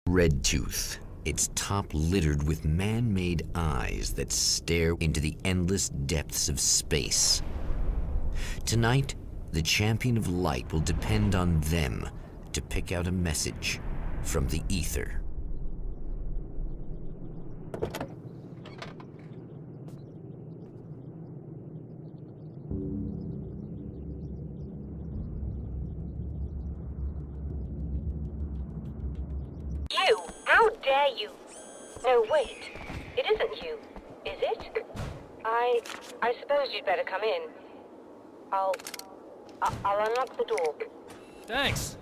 Red tooth, its top littered with man-made eyes that stare into the endless depths of space. Tonight, the champion of light will depend on them to pick out a message from the ether. You! How dare you! No, wait. It isn't you, is it? I suppose you'd better come in. I'll unlock the door. Thanks.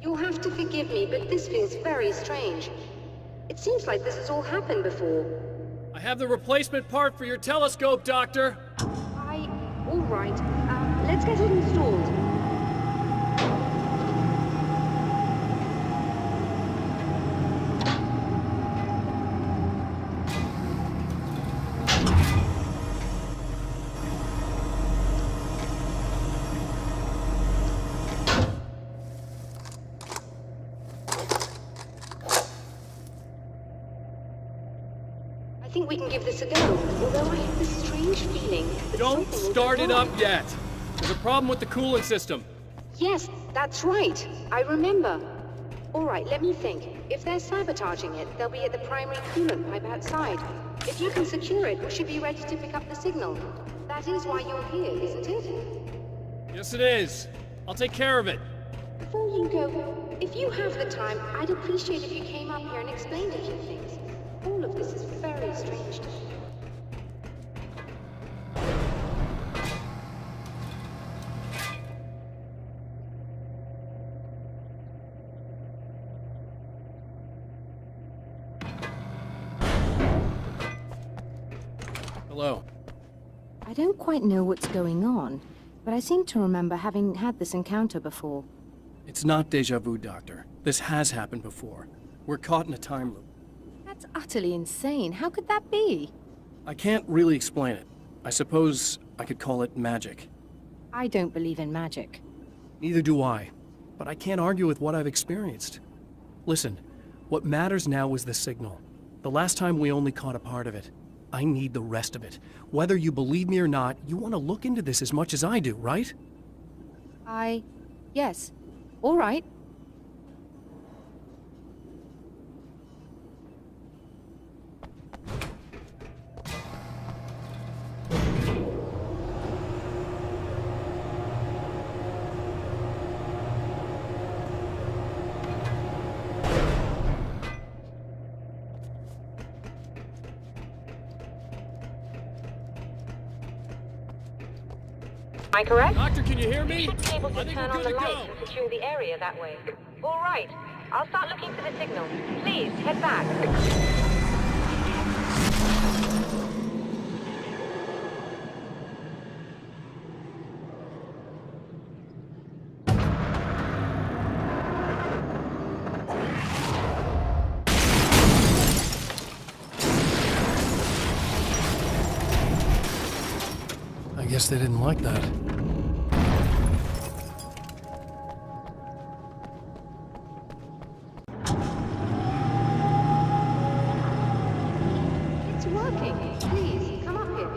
You'll have to forgive me, but this feels very strange. It seems like this has all happened before. I have the replacement part for your telescope, Doctor. All right. Let's get it installed. I think we can give this a go, although I have this strange feeling that Don't something will start go it up wrong. yet. There's a problem with the cooling system. Yes, that's right. I remember. All right, let me think. If they're sabotaging it, they'll be at the primary coolant pipe outside. If you can secure it, we should be ready to pick up the signal. That is why you're here, isn't it? Yes, it is. I'll take care of it. Before you go, if you have the time, I'd appreciate if you came up here and explained a few things. All of this is very strange to me. Hello. I don't quite know what's going on, but I seem to remember having had this encounter before. It's not déjà vu, Doctor. This has happened before. We're caught in a time loop. That's utterly insane. How could that be? I can't really explain it. I suppose I could call it magic. I don't believe in magic. Neither do I. But I can't argue with what I've experienced. Listen, what matters now is the signal. The last time we only caught a part of it. I need the rest of it. Whether you believe me or not, you want to look into this as much as I do, right? Yes. All right. Am I correct? Doctor, can you hear You me? should be able I to think turn we're on good the to lights go. and secure the area that way. All right. I'll start looking for the signal. Please, head back. I guess they didn't like that. It's working. Please, come up here.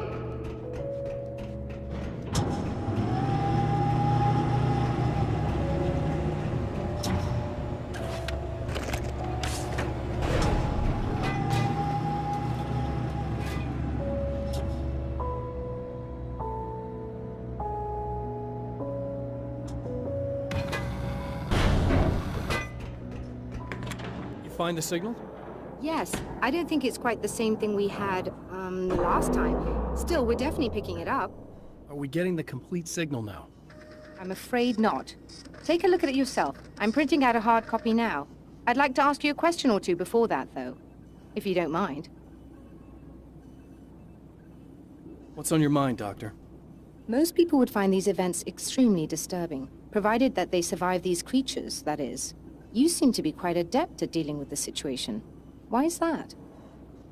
You find the signal? Yes. I don't think it's quite the same thing we had, last time. Still, we're definitely picking it up. Are we getting the complete signal now? I'm afraid not. Take a look at it yourself. I'm printing out a hard copy now. I'd like to ask you a question or two before that, though. If you don't mind. What's on your mind, Doctor? Most people would find these events extremely disturbing, provided that they survive these creatures, that is. You seem to be quite adept at dealing with the situation. Why is that?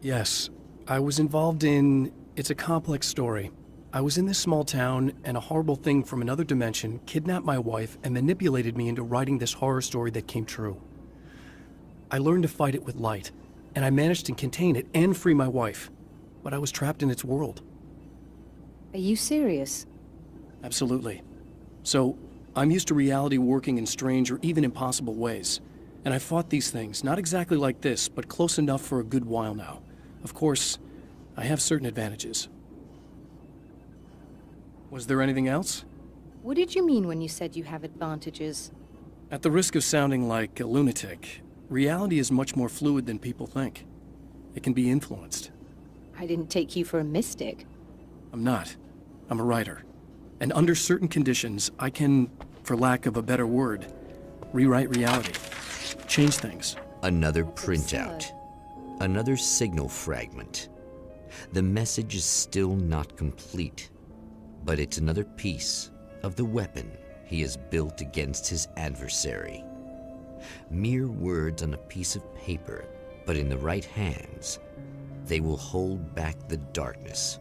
Yes, I was involved in... It's a complex story. I was in this small town, and a horrible thing from another dimension kidnapped my wife and manipulated me into writing this horror story that came true. I learned to fight it with light, and I managed to contain it and free my wife. But I was trapped in its world. Are you serious? Absolutely. So, I'm used to reality working in strange or even impossible ways. And I fought these things, not exactly like this, but close enough for a good while now. Of course, I have certain advantages. Was there anything else? What did you mean when you said you have advantages? At the risk of sounding like a lunatic, reality is much more fluid than people think. It can be influenced. I didn't take you for a mystic. I'm not. I'm a writer. And under certain conditions, I can, for lack of a better word, rewrite reality. Change things. Another That's printout. absurd. Another signal fragment. The message is still not complete, but it's another piece of the weapon he has built against his adversary. Mere words on a piece of paper, but in the right hands, they will hold back the darkness